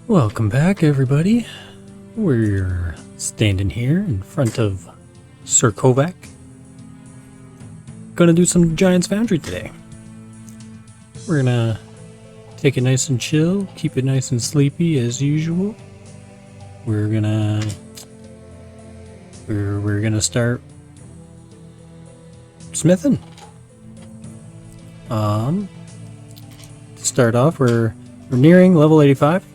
Welcome back, everybody. We're standing here in front of Sir Kovac. Gonna do some Giants Foundry today. We're gonna take it nice and chill, keep it nice and sleepy as usual. We're gonna start smithing. To start off, we're nearing level 85.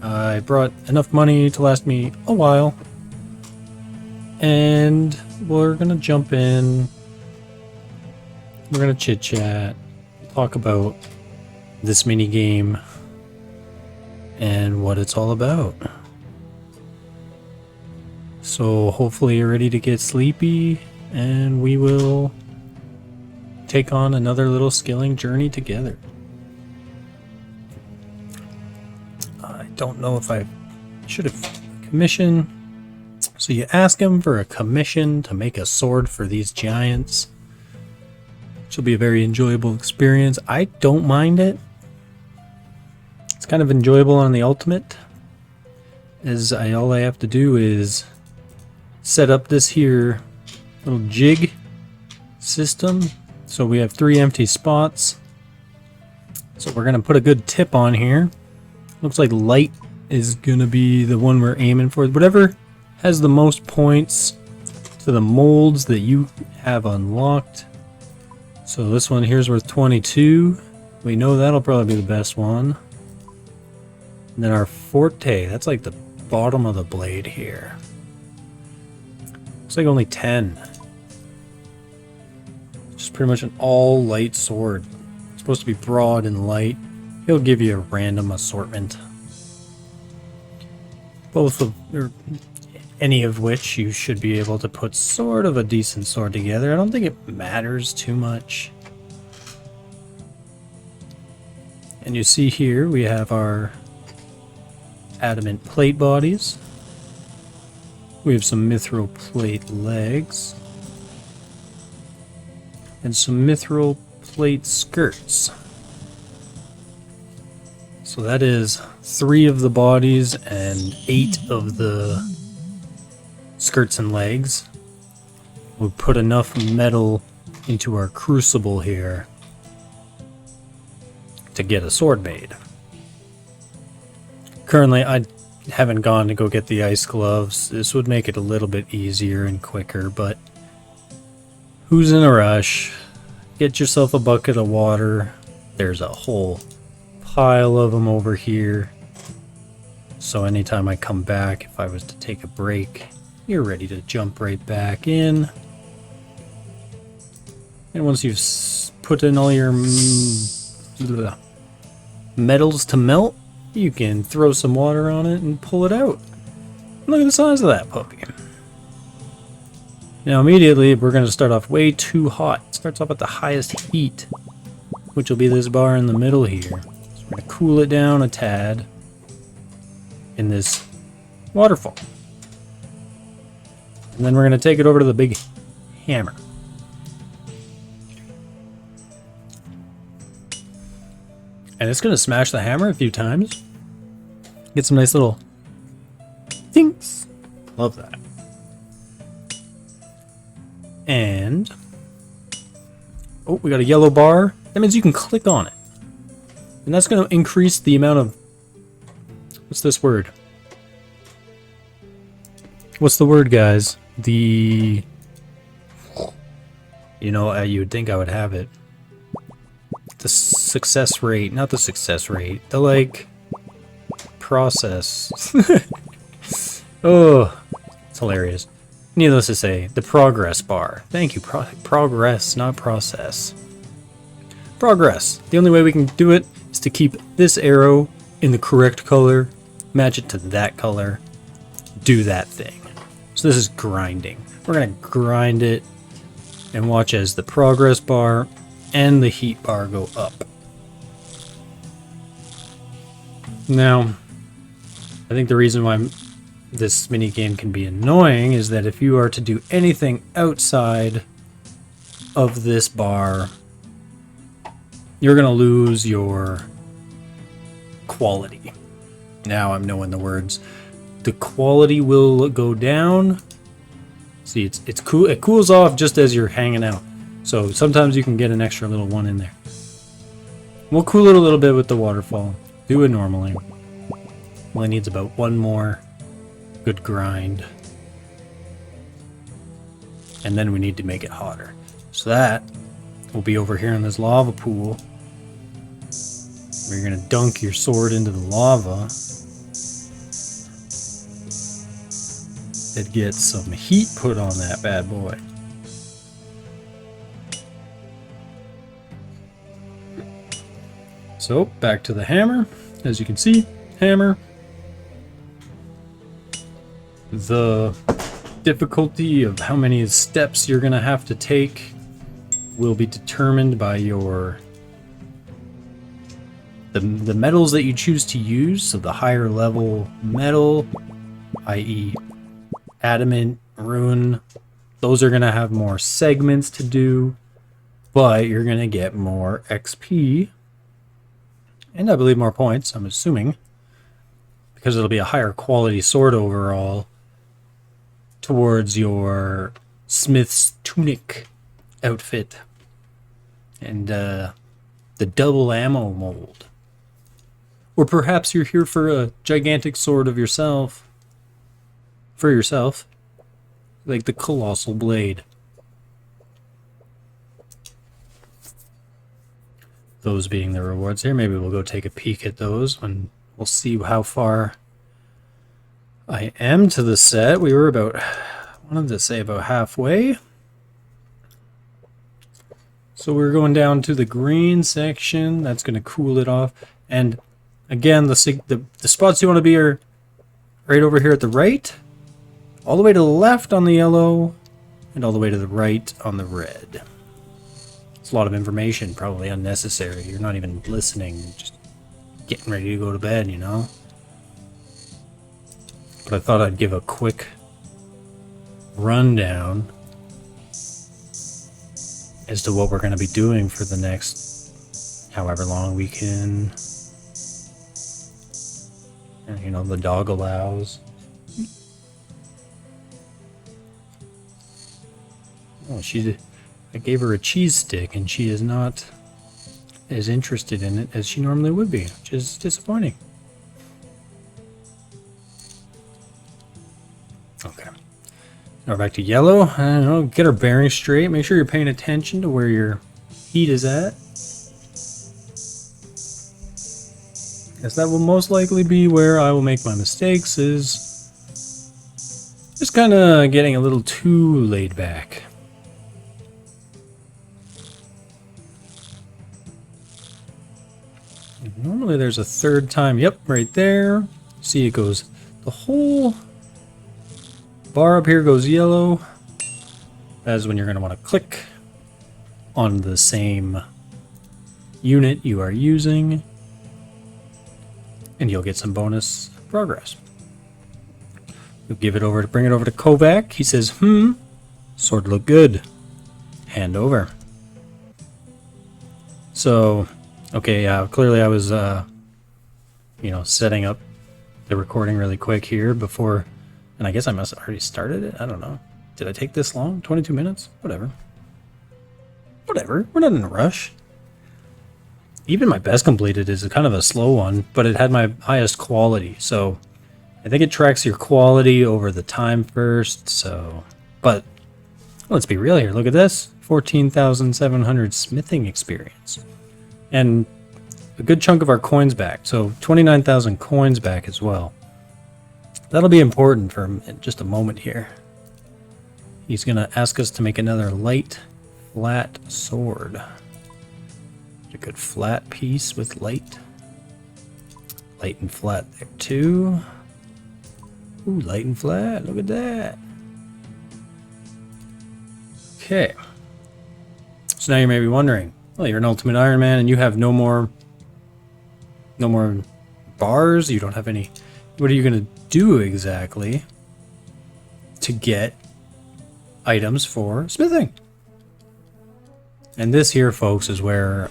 I brought enough money to last me a while, and we're gonna jump in. We're gonna chit chat, talk about this mini game and what it's all about. So hopefully you're ready to get sleepy, and we will take on another little skilling journey together. I don't know if I should have commissioned. So you ask him for a commission to make a sword for these giants, which will be a very enjoyable experience. I don't mind it. It's kind of enjoyable on the ultimate, as all I have to do is set up this here little jig system. So we have 3 empty spots. So we're gonna put a good tip on here. Looks like light is gonna be the one we're aiming for. Whatever has the most points to the molds that you have unlocked. So this one here's worth 22. We know that'll probably be the best one. And then our forte, that's like the bottom of the blade here. Looks like only 10. Just pretty much an all light sword. It's supposed to be broad and light. He'll give you a random assortment. Both of, or any of which you should be able to put sort of a decent sword together. I don't think it matters too much. And you see here we have our adamant plate bodies. We have some mithril plate legs. And some mithril plate skirts. So that is 3 of the bodies and 8 of the skirts and legs. We'll put enough metal into our crucible here to get a sword made. Currently, I haven't gone to go get the ice gloves. This would make it a little bit easier and quicker, but who's in a rush? Get yourself a bucket of water. There's a whole pile of them over here. So anytime I come back, if I was to take a break, you're ready to jump right back in. And once you've put in all your metals to melt, you can throw some water on it and pull it out. Look at the size of that puppy. Now immediately we're going to start off way too hot. It starts off at the highest heat, which will be this bar in the middle here. So we're going to cool it down a tad in this waterfall. And then we're going to take it over to the big hammer. And it's going to smash the hammer a few times. Get some nice little things. Love that. And oh, we got a yellow bar. That means you can click on it. And that's going to increase the amount of, what's this word? What's the word, guys? The, you know, you would think I would have it. The success rate, not the success rate, the like process. Oh, it's hilarious. Needless to say, the progress bar. Thank you, progress, not process. Progress. The only way we can do it is to keep this arrow in the correct color, match it to that color, do that thing. So this is grinding. We're gonna grind it and watch as the progress bar and the heat bar go up. Now, I think the reason why this mini game can be annoying is that if you are to do anything outside of this bar, you're going to lose your quality. Now I'm knowing the words. The quality will go down. See, it's cool. It cools off just as you're hanging out. So sometimes you can get an extra little one in there. We'll cool it a little bit with the waterfall. Do it normally. Only needs about one more good grind. And then we need to make it hotter. So that will be over here in this lava pool. Where you're going to dunk your sword into the lava. It gets some heat put on that bad boy. So, back to the hammer. As you can see, hammer. The difficulty of how many steps you're going to have to take will be determined by your the metals that you choose to use. So the higher level metal, i.e. adamant, rune, those are going to have more segments to do, but you're going to get more XP and I believe more points, I'm assuming, because it'll be a higher quality sword overall towards your smith's tunic outfit and the double ammo mold. Or perhaps you're here for a gigantic sword of yourself. For yourself. Like the colossal blade. Those being the rewards here. Maybe we'll go take a peek at those and we'll see how far I am to the set. We were about, I wanted to say about halfway. So we're going down to the green section. That's going to cool it off. And again, the spots you want to be are right over here at the right, all the way to the left on the yellow, and all the way to the right on the red. It's a lot of information, probably unnecessary. You're not even listening, just getting ready to go to bed, you know? But I thought I'd give a quick rundown as to what we're going to be doing for the next however long we can. And, you know, the dog allows. Oh, I gave her a cheese stick and she is not as interested in it as she normally would be, which is disappointing. Okay. Now we're back to yellow. I don't know, get our bearings straight. Make sure you're paying attention to where your heat is at. As that will most likely be where I will make my mistakes, is just kind of getting a little too laid back. Normally there's a third time. Yep, right there. See, it goes, the whole bar up here goes yellow. That's when you're going to want to click on the same unit you are using, and you'll get some bonus progress. You'll give it over to, bring it over to Kovac. He says, sword look good. Hand over. So, okay, clearly I was, you know, setting up the recording really quick here before, and I guess I must have already started it. I don't know. Did I take this long? 22 minutes? Whatever. Whatever. We're not in a rush. Even my best completed is kind of a slow one, but it had my highest quality. So I think it tracks your quality over the time first. So, but let's be real here. Look at this. 14,700 smithing experience. And a good chunk of our coins back. So 29,000 coins back as well. That'll be important for just a moment here. He's going to ask us to make another light, flat sword. A good flat piece with light. Light and flat there too. Ooh, light and flat. Look at that. Okay. So now you may be wondering, well, you're an Ultimate Iron Man and you have no more bars. You don't have any. What are you going to do exactly to get items for smithing? And this here, folks, is where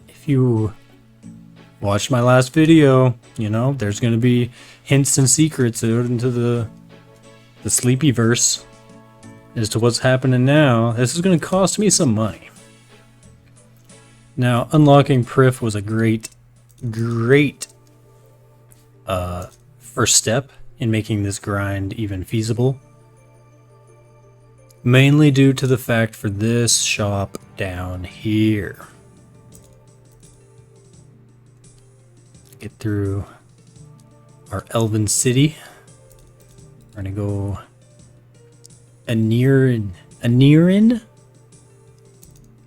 if you watch my last video. You know, there's going to be hints and secrets out into the Sleepyverse as to what's happening now. This is going to cost me some money. Now, unlocking Prif was a great first step in making this grind even feasible. Mainly due to the fact for this shop down here. Get through our Elven City. We're gonna go Anirin.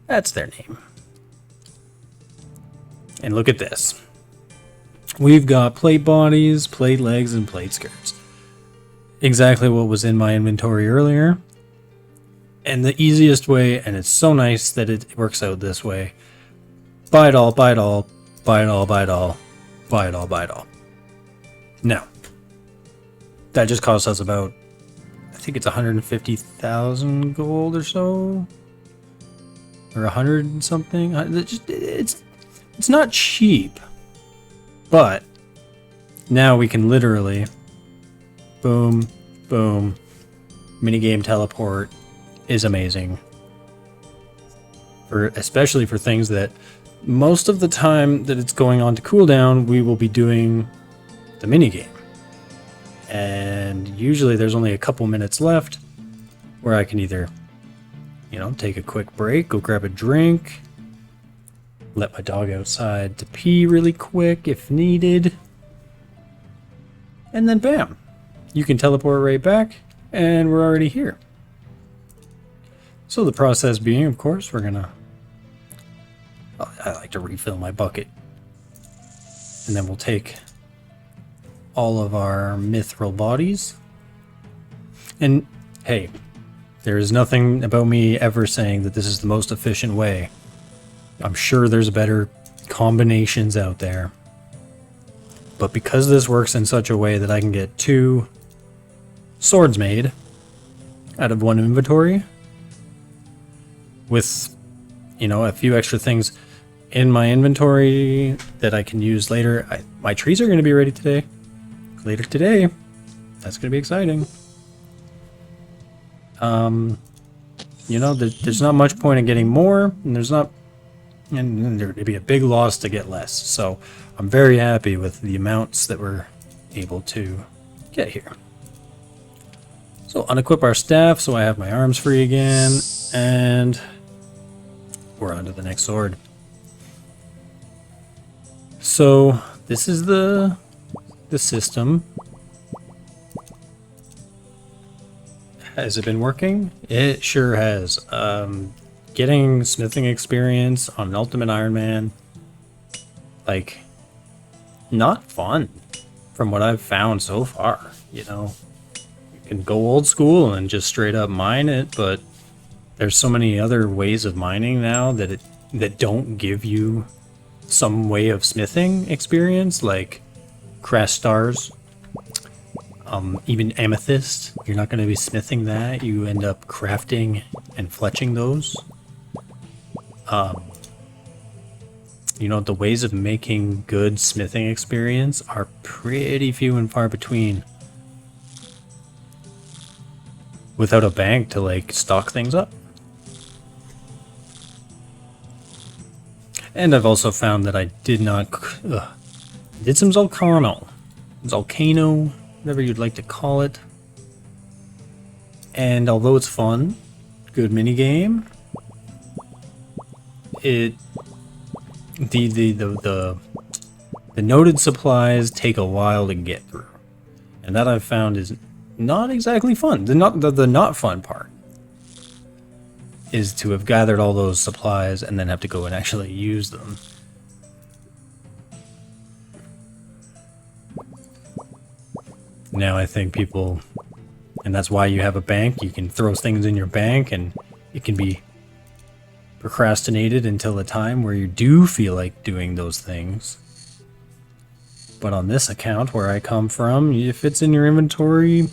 That's their name. And look at this. We've got plate bodies, plate legs, and plate skirts. Exactly what was in my inventory earlier. And the easiest way, and it's so nice that it works out this way, buy it all, buy it all, buy it all, buy it all, buy it all, buy it all. Now, that just costs us about, I think it's 150,000 gold or so, or 100 and something. It's not cheap, but now we can literally, boom, boom, minigame teleport is amazing. Especially for things that most of the time that it's going on to cooldown, we will be doing the minigame. And usually there's only a couple minutes left where I can either, you know, take a quick break, go grab a drink, let my dog outside to pee really quick if needed, and then bam, you can teleport right back and we're already here. So the process being, of course, we're gonna, I like to refill my bucket, and then we'll take all of our mithril bodies. And hey, there is nothing about me ever saying that this is the most efficient way. I'm sure there's better combinations out there. But because this works in such a way that I can get 2 swords made out of one inventory, with, you know, a few extra things in my inventory that I can use later. My trees are going to be ready today. Later today. That's going to be exciting. You know, there's not much point in getting more, and there'd be a big loss to get less. So I'm very happy with the amounts that we're able to get here. So unequip our staff so I have my arms free again, and we're on to the next sword. So this is the system. Has it been working? It sure has. Getting smithing experience on an Ultimate Iron Man, like, not fun from what I've found so far. You know, you can go old school and just straight up mine it, but there's so many other ways of mining now that don't give you some way of smithing experience, like crash stars, even amethyst. You're not going to be smithing that. You end up crafting and fletching those. You know, the ways of making good smithing experience are pretty few and far between without a bank to, like, stock things up. And I've also found that I did some Volcano, whatever you'd like to call it. And although it's fun, good minigame, the noted supplies take a while to get through, and that I've found is not exactly fun. The not fun part is to have gathered all those supplies and then have to go and actually use them. Now I think people, and that's why you have a bank, you can throw things in your bank and it can be procrastinated until a time where you do feel like doing those things. But on this account where I come from, if it's in your inventory,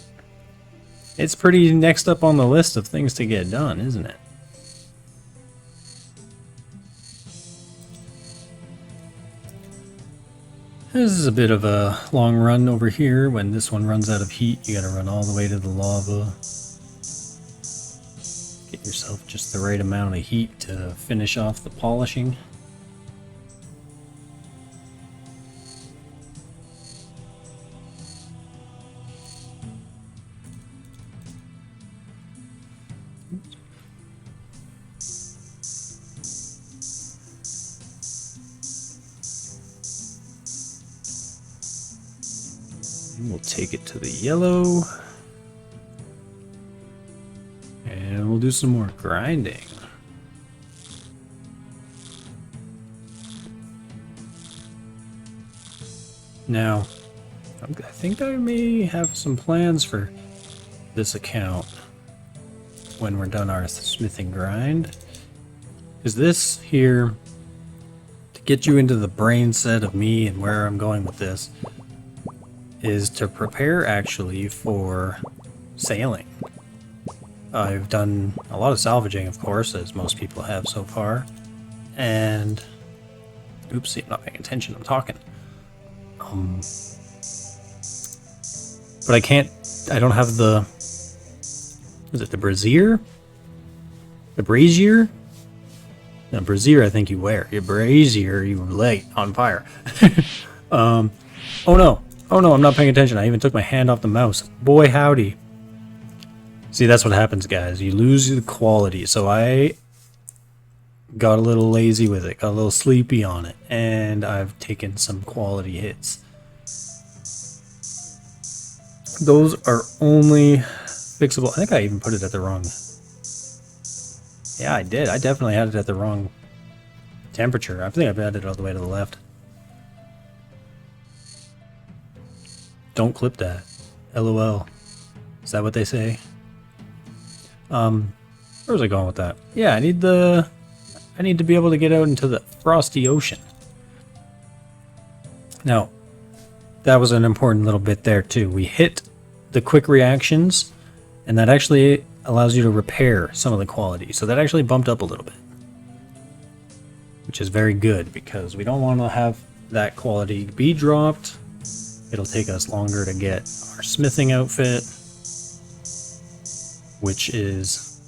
it's pretty next up on the list of things to get done, isn't it? This is a bit of a long run over here. When this one runs out of heat, you gotta run all the way to the lava. Get yourself just the right amount of heat to finish off the polishing. And we'll take it to the yellow. And we'll do some more grinding. Now, I think I may have some plans for this account when we're done our smithing grind. Because this here, to get you into the brain set of me and where I'm going with this, is to prepare actually for sailing. I've done a lot of salvaging, of course, as most people have so far. And, oopsie, I'm not paying attention, I'm talking. But I don't have the, is it the brazier? The brazier? No, brazier I think you wear. Your brazier you light on fire. Oh no, I'm not paying attention. I even took my hand off the mouse. Boy howdy. See, that's what happens, guys. You lose the quality. So I got a little lazy with it, got a little sleepy on it, and I've taken some quality hits. Those are only fixable. I think I even put it at the wrong... Yeah, I did. I definitely had it at the wrong temperature. I think I've had it all the way to the left. Don't clip that. LOL. Is that what they say? Where was I going with that? Yeah, I need to be able to get out into the frosty ocean. Now, that was an important little bit there too. We hit the quick reactions, and that actually allows you to repair some of the quality. So that actually bumped up a little bit, which is very good because we don't want to have that quality be dropped. It'll take us longer to get our smithing outfit, which is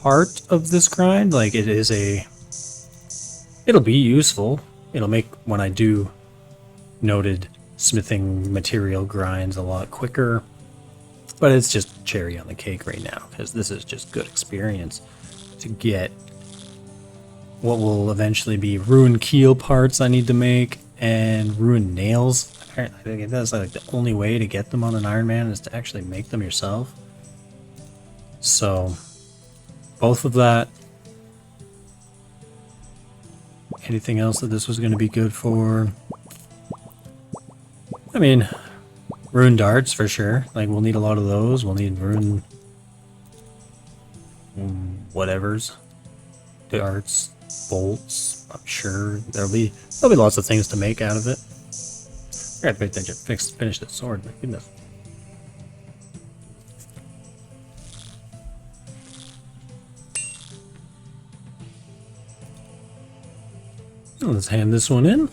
part of this grind. Like, it'll be useful. It'll make when I do noted smithing material grinds a lot quicker, but it's just cherry on the cake right now because this is just good experience to get what will eventually be rune keel parts I need to make and rune nails. Apparently, I think that's like the only way to get them on an Iron Man is to actually make them yourself. So, both of that. Anything else that this was going to be good for? I mean, rune darts for sure. Like, we'll need a lot of those. We'll need rune whatevers, darts, bolts. I'm sure there'll be lots of things to make out of it. I gotta pay attention. Finish this sword. My goodness. Let's hand this one in.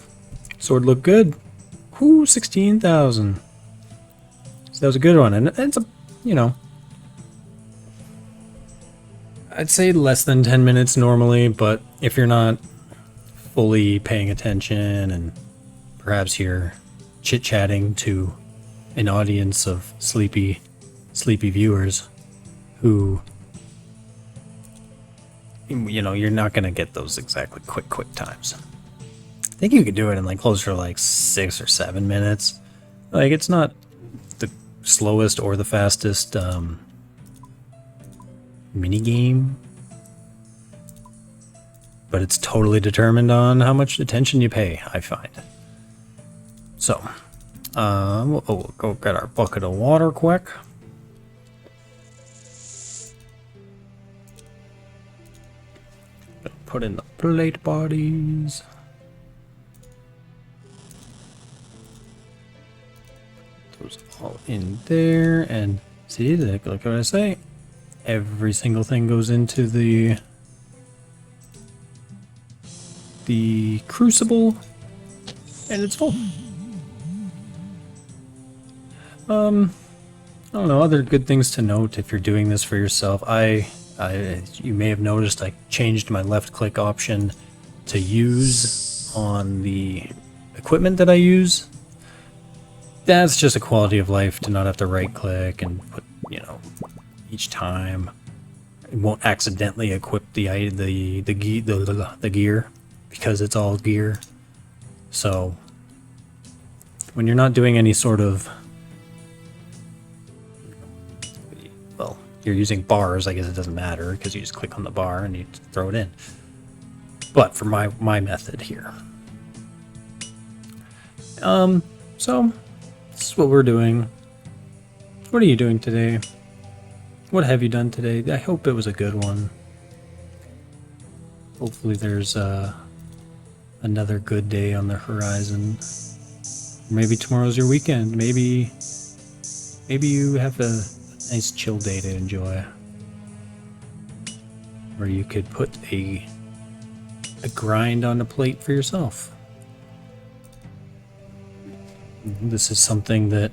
Sword looked good. Whoo, 16,000. So that was a good one, and it's a, you know, I'd say less than 10 minutes normally, but if you're not fully paying attention and perhaps you're chit-chatting to an audience of sleepy viewers who, you know, you're not going to get those exactly quick times. I think you could do it in like closer to like 6 or 7 minutes. Like, it's not the slowest or the fastest minigame, but it's totally determined on how much attention you pay, I find. So, we'll go get our bucket of water quick. Put in the plate bodies. Those all in there, and see, like what I say, every single thing goes into the crucible, and it's full. I don't know, other good things to note if you're doing this for yourself. You may have noticed I changed my left click option to use on the equipment that I use. That's just a quality of life to not have to right click and put, you know, each time. It won't accidentally equip the gear because it's all gear. So when you're not doing any sort of, well, you're using bars, I guess it doesn't matter because you just click on the bar and you throw it in. But for my method here. So this is what we're doing. What are you doing today? What have you done today? I hope it was a good one. Hopefully there's another good day on the horizon. Maybe tomorrow's your weekend. Maybe you have a nice chill day to enjoy. Or you could put a grind on a plate for yourself. This is something that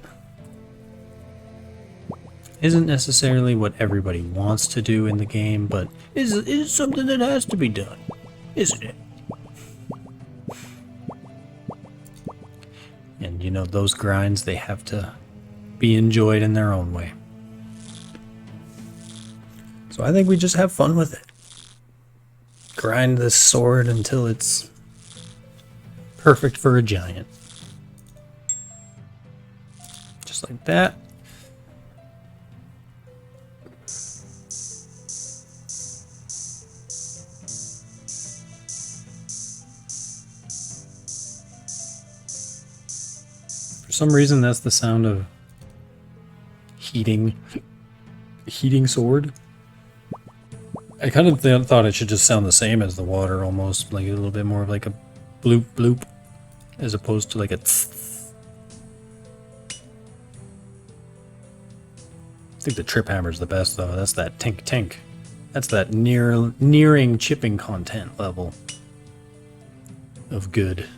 isn't necessarily what everybody wants to do in the game, but is something that has to be done, isn't it? And you know, those grinds, they have to be enjoyed in their own way. So I think we just have fun with it. Grind this sword until it's perfect for a giant. Just like that. For some reason, that's the sound of heating sword. I kind of thought it should just sound the same as the water, almost like a little bit more of like a bloop bloop, as opposed to like a tss. I think the trip hammer's the best though. That's that tink tink. That's that nearing chipping content level of good.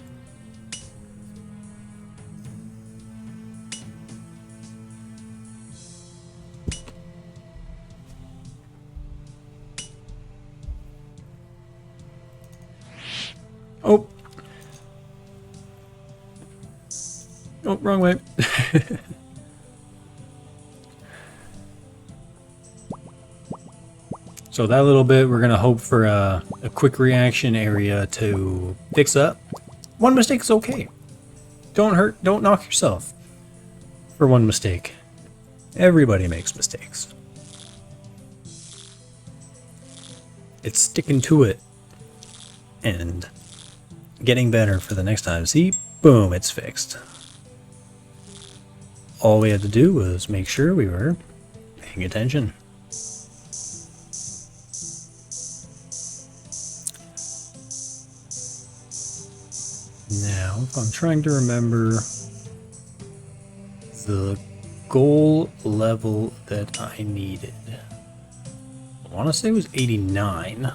Oh. Oh, wrong way. So that little bit, we're going to hope for a quick reaction area to fix up. One mistake is okay. Don't knock yourself for one mistake. Everybody makes mistakes. It's sticking to it and getting better for the next time. See? Boom, it's fixed. All we had to do was make sure we were paying attention. Now, if I'm trying to remember the goal level that I needed, I want to say it was 89.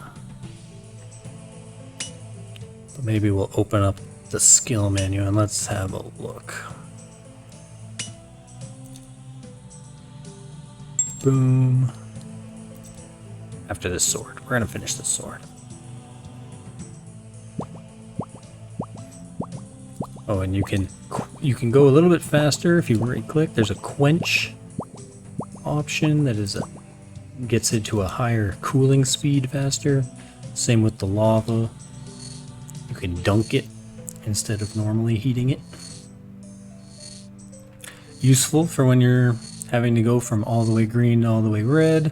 But maybe we'll open up the skill menu and let's have a look. Boom. After this sword. We're going to finish this sword. Oh, and you can go a little bit faster if you right click. There's a quench option that gets it to a higher cooling speed faster. Same with the lava. You can dunk it instead of normally heating it. Useful for when you're having to go from all the way green to all the way red.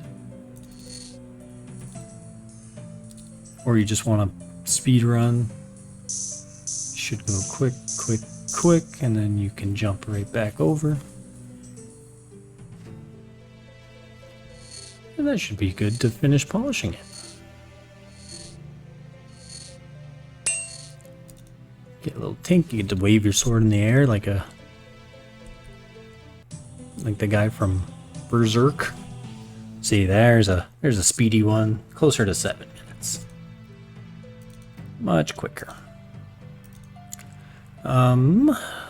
Or you just want to speed run. Should go quick, quick, quick, and then you can jump right back over. And that should be good to finish polishing it. Get a little tink, you get to wave your sword in the air like the guy from Berserk. See, there's a speedy one, closer to 7 minutes. Much quicker.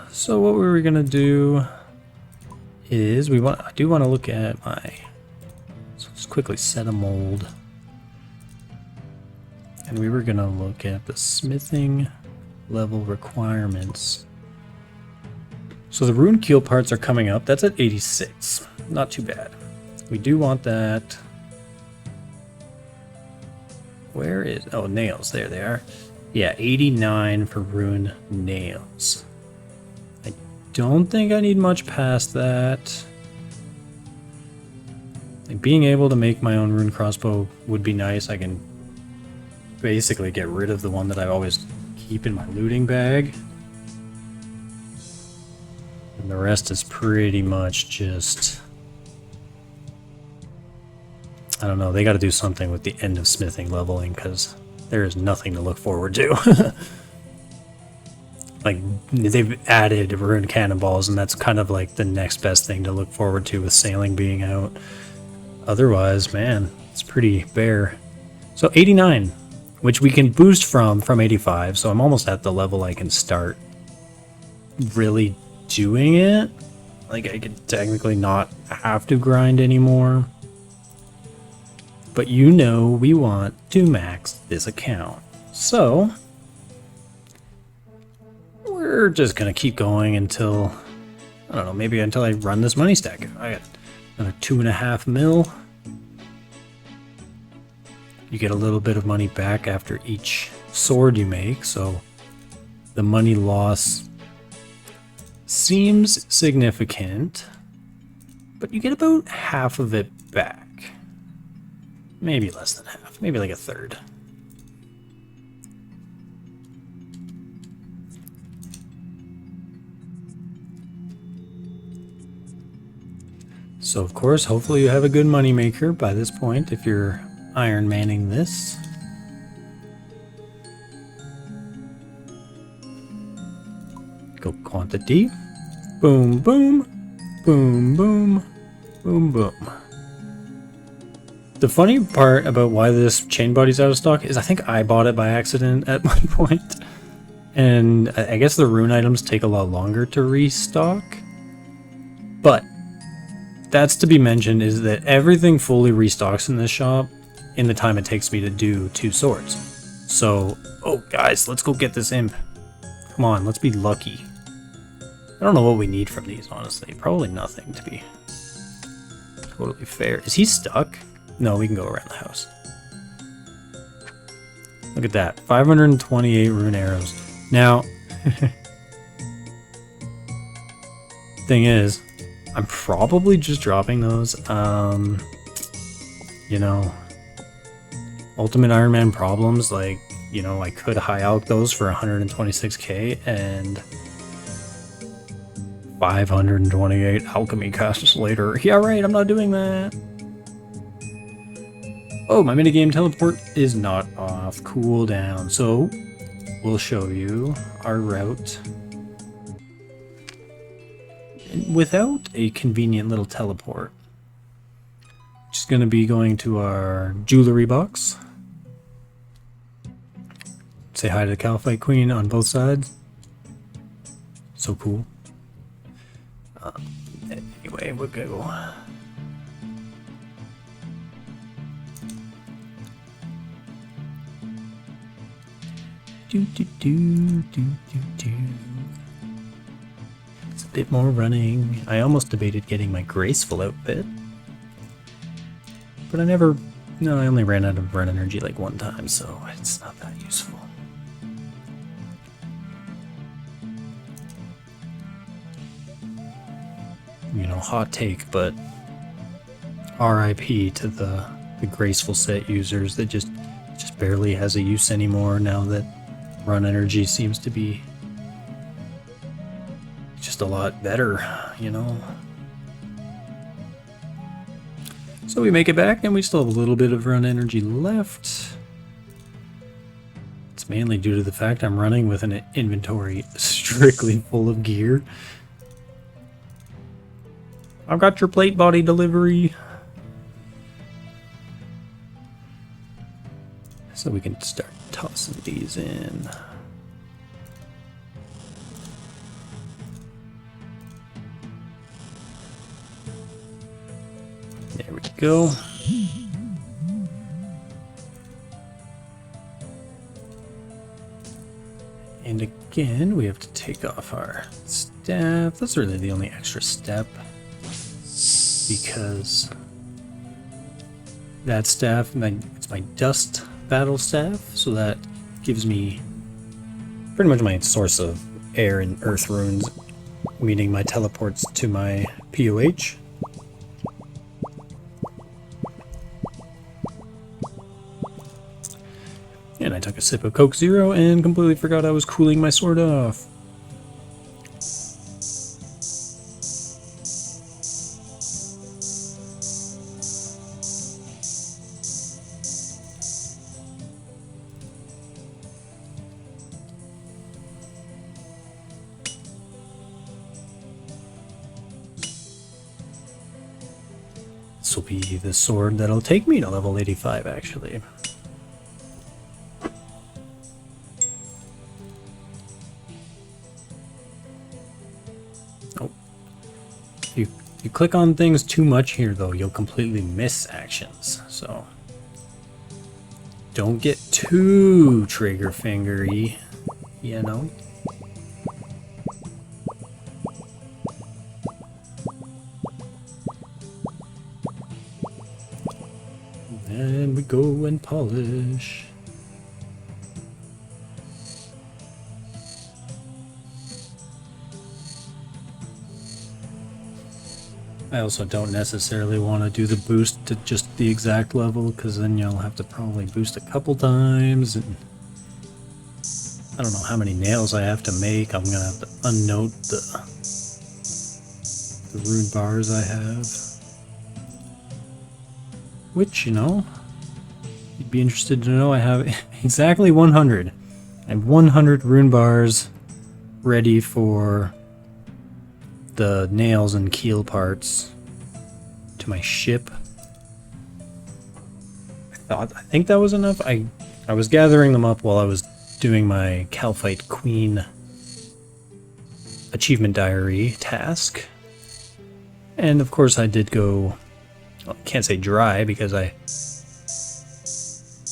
So what were we gonna do? is I do want to look at my, so let's quickly set a mold. And we were going to look at the smithing level requirements. So the rune keel parts are coming up. That's at 86. Not too bad. We do want that. Where is... Oh, nails. There they are. Yeah, 89 for rune nails. I don't think I need much past that. Like, being able to make my own rune crossbow would be nice. I can basically get rid of the one that I always keep in my looting bag. And the rest is pretty much just... I don't know, they got to do something with the end of smithing leveling, because there is nothing to look forward to. Like, they've added rune cannonballs, and that's kind of like the next best thing to look forward to with sailing being out. Otherwise, man, it's pretty bare. So 89, which we can boost from 85, so I'm almost at the level I can start really doing it. Like, I could technically not have to grind anymore. But you know we want to max this account. So we're just gonna keep going until, I don't know, maybe until I run this money stack. I got another 2.5 mil. You get a little bit of money back after each sword you make, so the money loss seems significant, but you get about half of it back. Maybe less than half, maybe like a third. So of course, hopefully you have a good money maker by this point if you're Iron Manning this. Go quantity. Boom, boom, boom, boom, boom, boom. The funny part about why this chain body's out of stock is I think I bought it by accident at one point. And I guess the rune items take a lot longer to restock. But that's to be mentioned is that everything fully restocks in this shop in the time it takes me to do 2 swords. So, oh guys, let's go get this imp. Come on, let's be lucky. I don't know what we need from these, honestly. Probably nothing, to be totally fair. Is he stuck? No, we can go around the house. Look at that. 528 rune arrows. Now, thing is, I'm probably just dropping those. You know, Ultimate Iron Man problems, like, you know, I could high alch those for 126k and 528 alchemy casts later. Yeah, right, I'm not doing that. Oh, my minigame teleport is not off cooldown, so we'll show you our route without a convenient little teleport. Just going to be going to our jewelry box. Say hi to the Calphite Queen on both sides. So cool. Anyway, we'll go. It's a bit more running. I almost debated getting my graceful outfit, but I never. No, I only ran out of run energy like one time, so it's not that useful. You know, hot take, but RIP to the graceful set users that just barely has a use anymore now that run energy seems to be just a lot better, you know. So we make it back and we still have a little bit of run energy left. It's mainly due to the fact I'm running with an inventory strictly full of gear. I've got your plate body delivery. So we can start tossing these in. There we go. And again, we have to take off our staff. That's really the only extra step, because that staff, it's my dust battle staff, so that gives me pretty much my source of air and earth runes, meaning my teleports to my POH. And I took a sip of Coke Zero and completely forgot I was cooling my sword off. This will be the sword that'll take me to level 85, actually. If you click on things too much here, though, you'll completely miss actions. So don't get too trigger fingery, you know. And we go and polish. I also don't necessarily want to do the boost to just the exact level, because then you'll have to probably boost a couple times, and I don't know how many nails I have to make. I'm gonna have to unnote the rune bars I have. Which, you know, you'd be interested to know I have exactly 100. I have 100 rune bars ready for the nails and keel parts to my ship. I think that was enough. I was gathering them up while I was doing my Calphite Queen achievement diary task. And of course I did go, well, I can't say dry because I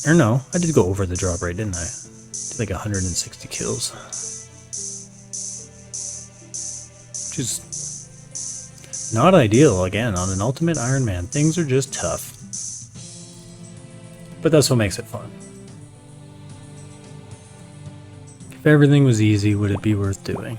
did go over the drop rate, didn't I? Did like 160 kills. Which is not ideal, again, on an Ultimate Iron Man. Things are just tough. But that's what makes it fun. If everything was easy, would it be worth doing?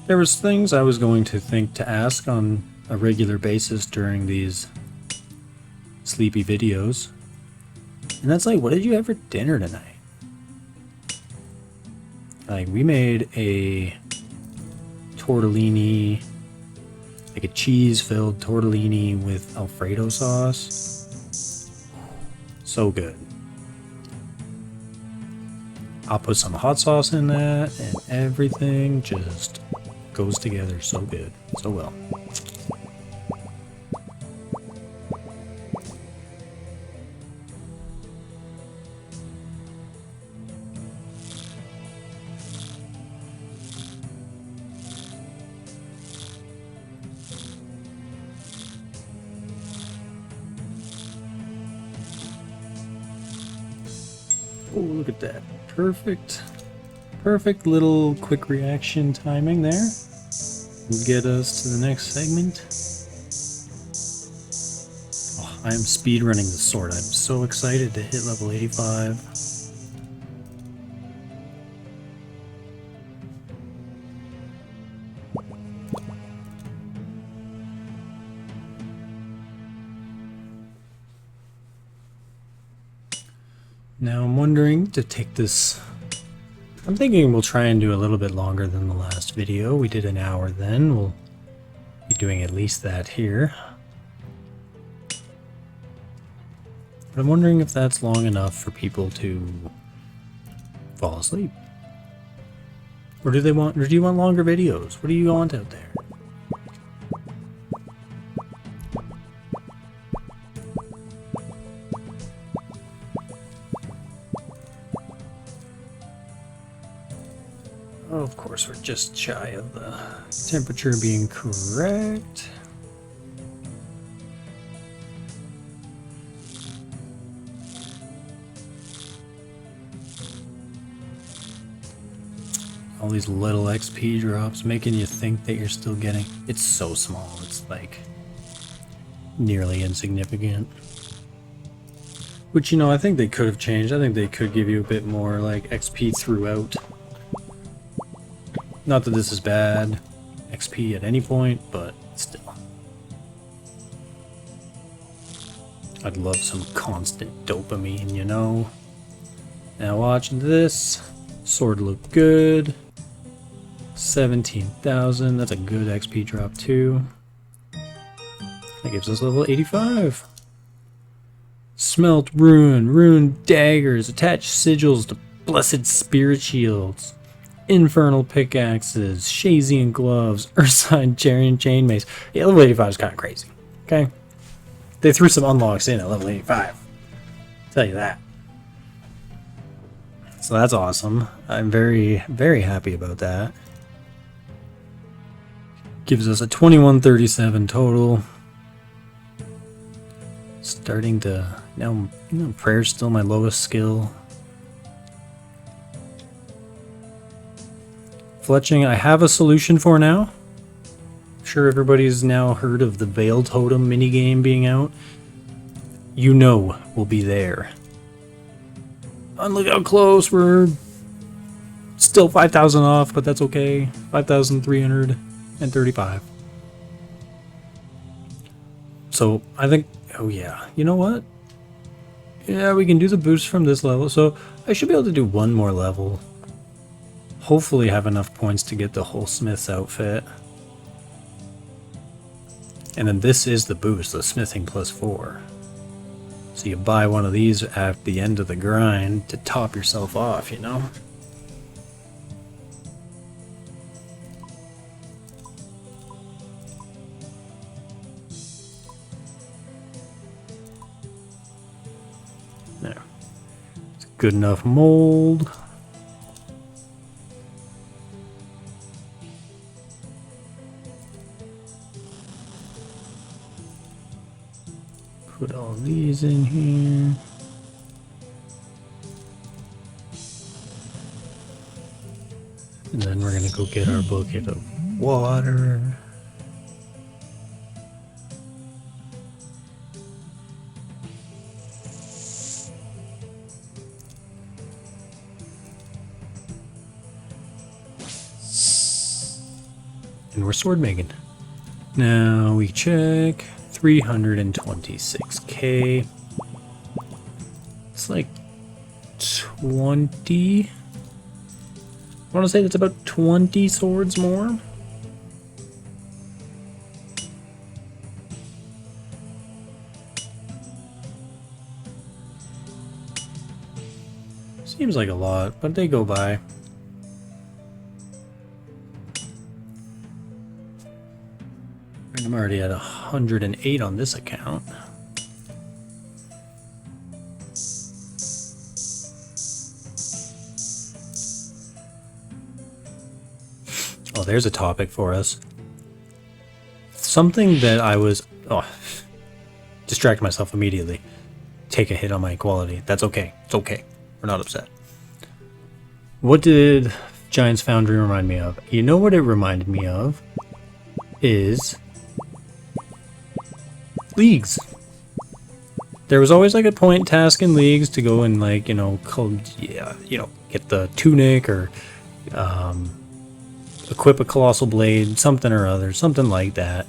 There was things I was going to think to ask on a regular basis during these sleepy videos. And that's like, what did you have for dinner tonight? Like, we made a tortellini, like a cheese-filled tortellini with Alfredo sauce. So good. I'll put some hot sauce in that, and everything just goes together so good, so well. Oh, look at that. Perfect little quick reaction timing there. Will get us to the next segment. Oh, I am speedrunning the sword. I'm so excited to hit level 85. Now I'm wondering to take this, I'm thinking we'll try and do a little bit longer than the last video. We did an hour then. We'll be doing at least that here. But I'm wondering if that's long enough for people to fall asleep. Or do you want longer videos? What do you want out there? Oh, of course, we're just shy of the temperature being correct. All these little XP drops making you think that you're still getting... It's so small, it's like nearly insignificant. Which, you know, I think they could have changed. I think they could give you a bit more like XP throughout. Not that this is bad XP at any point, but still. I'd love some constant dopamine, you know? Now watch this. Sword looked good. 17,000. That's a good XP drop too. That gives us level 85. Smelt rune daggers, attach sigils to blessed spirit shields. Infernal pickaxes, Shazian gloves, Ursine Charian chainmace. Yeah, level 85 is kind of crazy. Okay? They threw some unlocks in at level 85. I'll tell you that. So that's awesome. I'm very, very happy about that. Gives us a 2137 total. Starting to... Now, you know, prayer's still my lowest skill. Fletching, I have a solution for now. I'm sure everybody's now heard of the Veil Totem minigame being out. You know we'll be there. And look how close, we're still 5,000 off, but that's okay. 5,335. So I think, oh yeah, you know what? Yeah, we can do the boost from this level, so I should be able to do one more level. Hopefully have enough points to get the whole Smith's outfit. And then this is the boost, the smithing +4. So you buy one of these at the end of the grind to top yourself off, you know? There. It's good enough mold. Put all these in here. And then we're gonna go get our bucket of water. And we're sword making. Now we check 326k. It's like 20. I want to say that's about 20 swords more. Seems like a lot, but they go by. And I'm already at 108 on this account. Oh, there's a topic for us. Something that I was... Oh, distract myself immediately. Take a hit on my equality. That's okay. It's okay. We're not upset. What did Giant's Foundry remind me of? You know what it reminded me of? Is... leagues. There was always like a point task in leagues to go and like, you know, get the tunic or equip a colossal blade, something or other, something like that.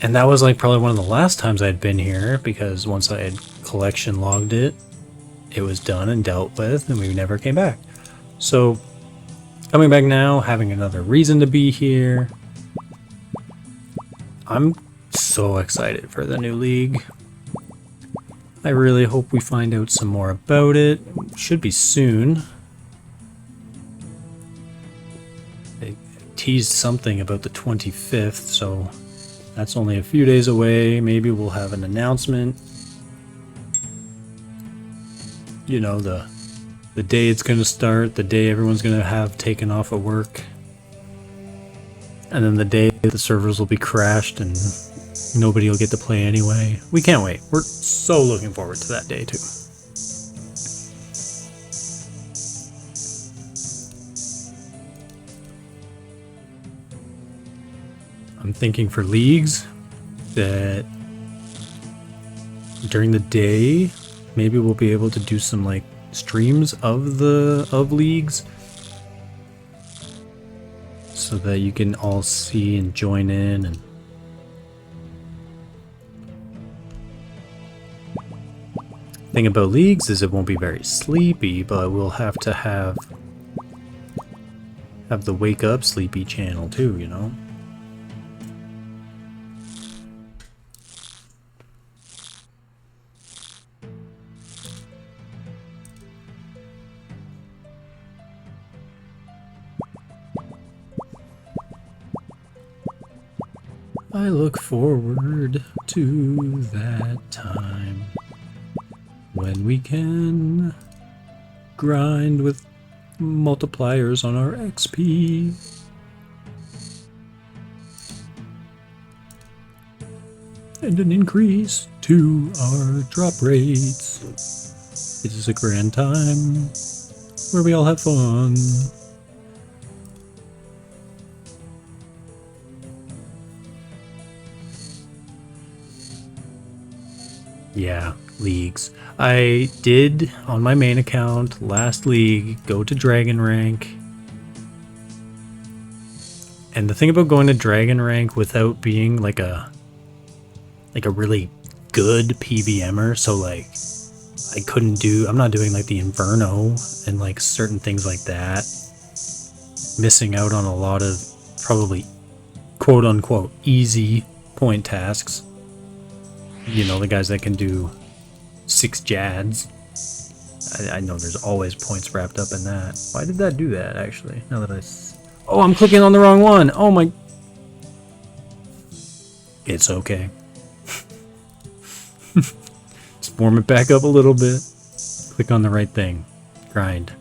And that was like probably one of the last times I'd been here, because once I had collection logged it, it was done and dealt with, and we never came back. So coming back now, having another reason to be here, I'm so excited for the new league. I really hope we find out some more about it. Should be soon. They teased something about the 25th, so that's only a few days away. Maybe we'll have an announcement. You know, the The day it's going to start, the day everyone's going to have taken off at work, and then the day the servers will be crashed and nobody will get to play anyway. We can't wait. We're so looking forward to that day too. I'm thinking for leagues that during the day, maybe we'll be able to do some like streams of leagues, so that you can all see and join in. And thing about leagues is it won't be very sleepy, but we'll have to have the wake up sleepy channel too, you know. I look forward to that time when we can grind with multipliers on our XP. And an increase to our drop rates. It is a grand time where we all have fun. Yeah, leagues. I did, on my main account, last league, go to Dragon Rank. And the thing about going to Dragon Rank without being like a really good PVMer, so like I'm not doing like the Inferno and like certain things like that. Missing out on a lot of probably quote unquote easy point tasks. You know, the guys that can do 6 Jads. I know there's always points wrapped up in that. Why did that do that, actually? Now that oh, I'm clicking on the wrong one! Oh my... It's okay. Just warm it back up a little bit. Click on the right thing. Grind.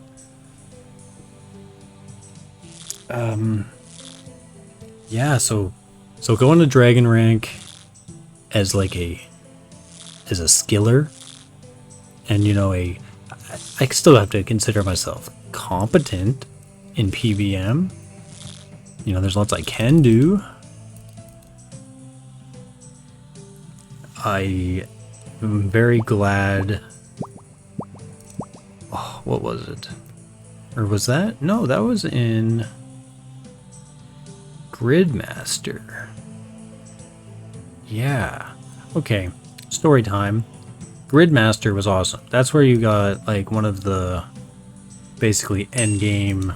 Yeah, so going to Dragon Rank as like a skiller, and you know, I still have to consider myself competent in PVM. You know, there's lots I can do. I am very glad. Oh, what was it? Or was that? No, that was in Gridmaster. Yeah. Okay. Story time. Gridmaster was awesome. That's where you got like one of the basically end game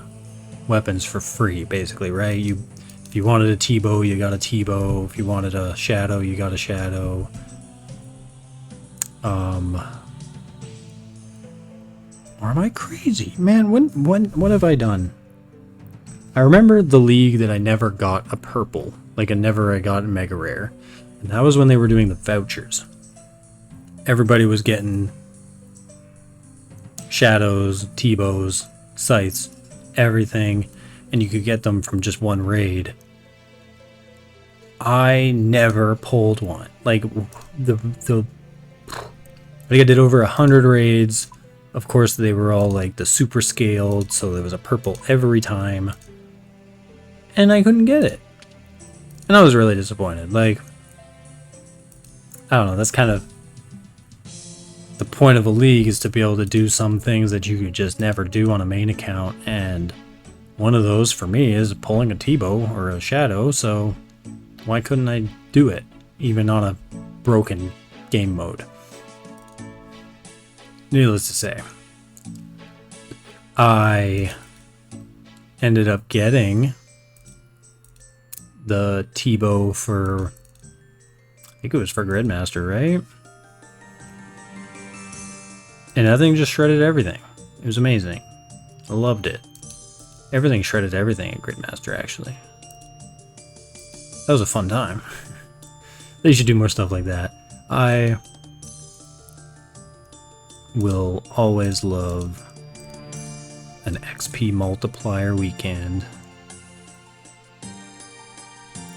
weapons for free, basically, right? If you wanted a T-bow, you got a T-bow. If you wanted a shadow, you got a shadow. Or am I crazy? Man, what have I done? I remember the league that I never got a purple. Like I got Mega Rare. And that was when they were doing the vouchers. Everybody was getting shadows, T-bows, sights, everything, and you could get them from just one raid. I never pulled one. Like I think I did over 100 raids. Of course, they were all like the super scaled, so there was a purple every time, and I couldn't get it, and I was really disappointed. Like, I don't know. That's kind of the point of a league, is to be able to do some things that you could just never do on a main account, and one of those for me is pulling a T-bow or a shadow, so why couldn't I do it, even on a broken game mode? Needless to say, I ended up getting the T-bow for, I think it was for Gridmaster, right? And that thing just shredded everything. It was amazing. I loved it. Everything shredded everything at Gridmaster, actually. That was a fun time. They should do more stuff like that. I will always love an XP multiplier weekend.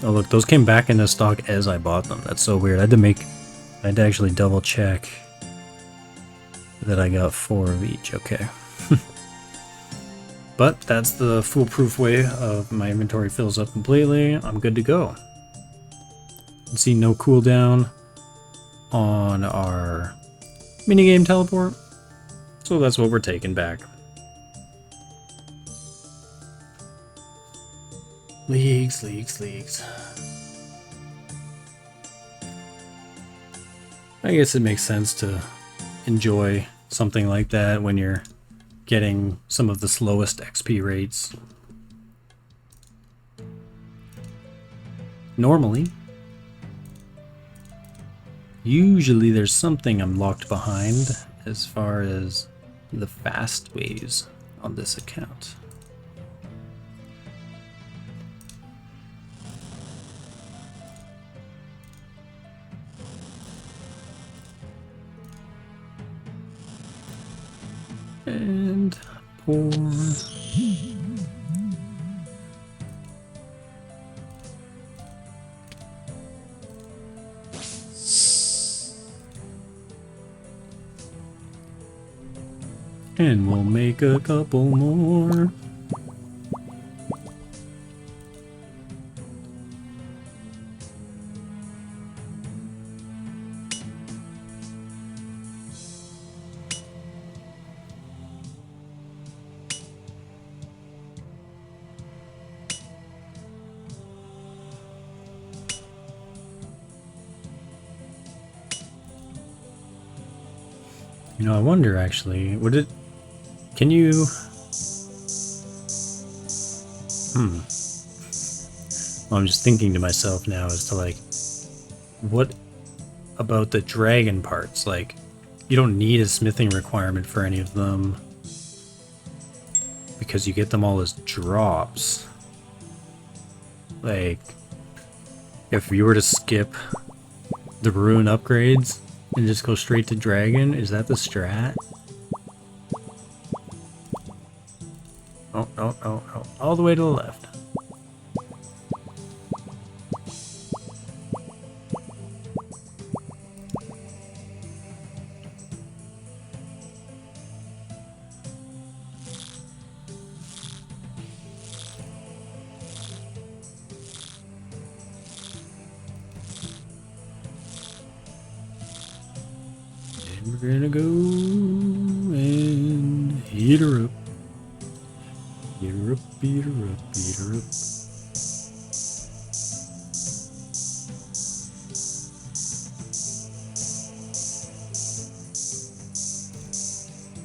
Oh look, those came back into stock as I bought them. That's so weird. I had to actually double check that I got 4 of each. Okay. But that's the foolproof way of my inventory fills up completely. I'm good to go. See no cooldown on our minigame teleport. So that's what we're taking back. Leagues. I guess it makes sense to enjoy something like that when you're getting some of the slowest XP rates. Normally. Usually there's something I'm locked behind as far as the fast ways on this account. And pour. And we'll make a couple more. You know, I wonder actually, can you... Well, I'm just thinking to myself now as to like, what about the dragon parts? Like, you don't need a smithing requirement for any of them because you get them all as drops. Like, if you were to skip the rune upgrades and just go straight to dragon, is that the strat? Oh, all the way to the left. And we're gonna go and heat her up. Beat her up, beat her up, beat her up.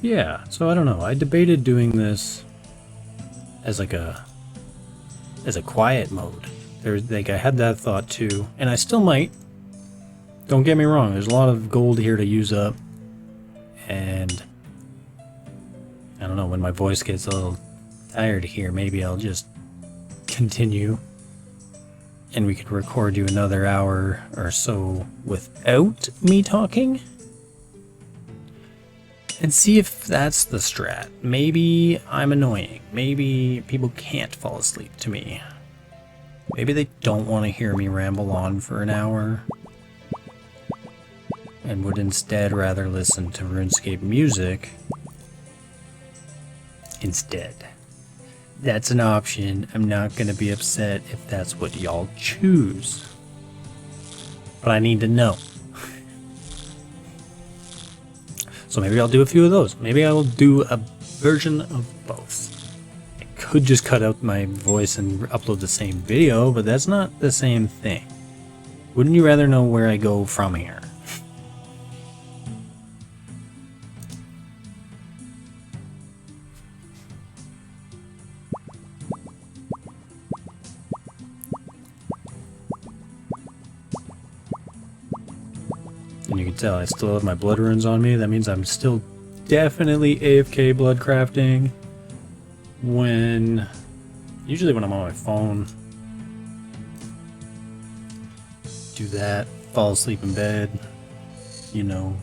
Yeah, so I don't know. I debated doing this as like a quiet mode. There's like I had that thought too, and I still might. Don't get me wrong. There's a lot of gold here to use up, and I don't know, when my voice gets a little tired here, maybe I'll just continue and we could record you another hour or so without me talking and see if that's the strat. Maybe I'm annoying. Maybe people can't fall asleep to me. Maybe they don't want to hear me ramble on for an hour and would instead rather listen to RuneScape music instead. That's an option. I'm not going to be upset if that's what y'all choose. But I need to know. So maybe I'll do a few of those. Maybe I will do a version of both. I could just cut out my voice and upload the same video, but that's not the same thing. Wouldn't you rather know where I go from here? And you can tell I still have my blood runes on me. That means I'm still definitely AFK blood crafting usually when I'm on my phone. Do that, fall asleep in bed, you know.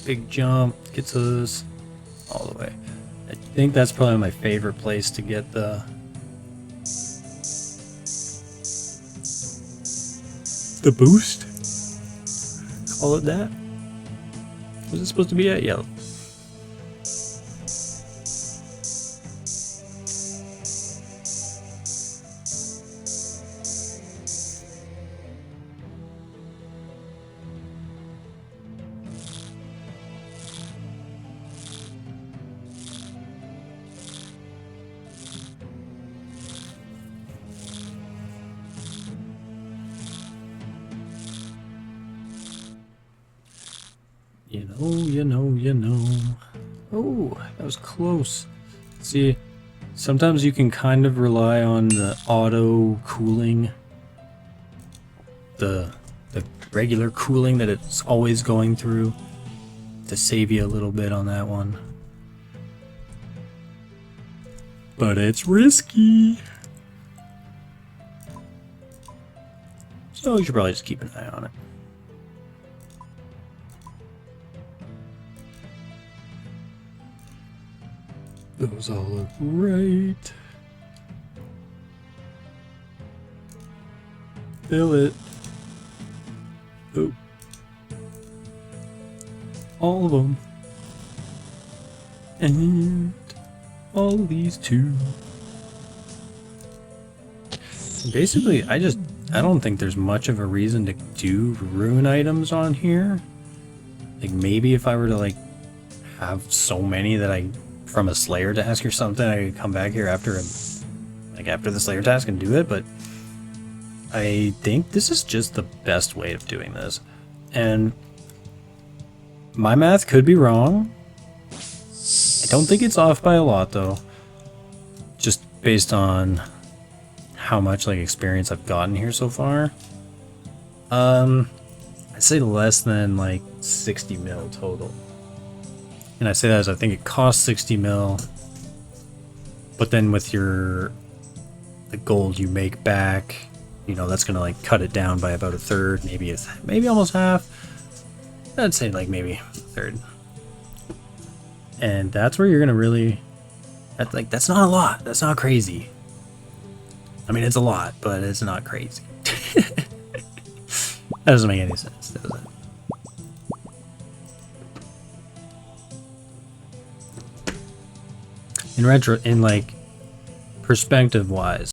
big jump gets us all the way. I think that's probably my favorite place to get the boost. Call it that. Was it supposed to be at yellow? You know. Oh, that was close. See, sometimes you can kind of rely on the auto cooling, the regular cooling that it's always going through to save you a little bit on that one. But it's risky. So you should probably just keep an eye on it. Those all look right. Fill it. Oh. All of them. And all of these too. Basically, I don't think there's much of a reason to do rune items on here. Like maybe if I were to like have so many that I from a Slayer task or something, I could come back here after the Slayer task and do it, but I think this is just the best way of doing this. And my math could be wrong. I don't think it's off by a lot though. Just based on how much like experience I've gotten here so far. I'd say less than like 60 mil total. And I say that as I think it costs 60 mil, but then with the gold you make back, you know, that's gonna like cut it down by about a third, maybe almost half. I'd say like maybe a third. And that's where you're gonna really, that's not a lot. That's not crazy. I mean, it's a lot, but it's not crazy. That doesn't make any sense, does it? In like perspective wise,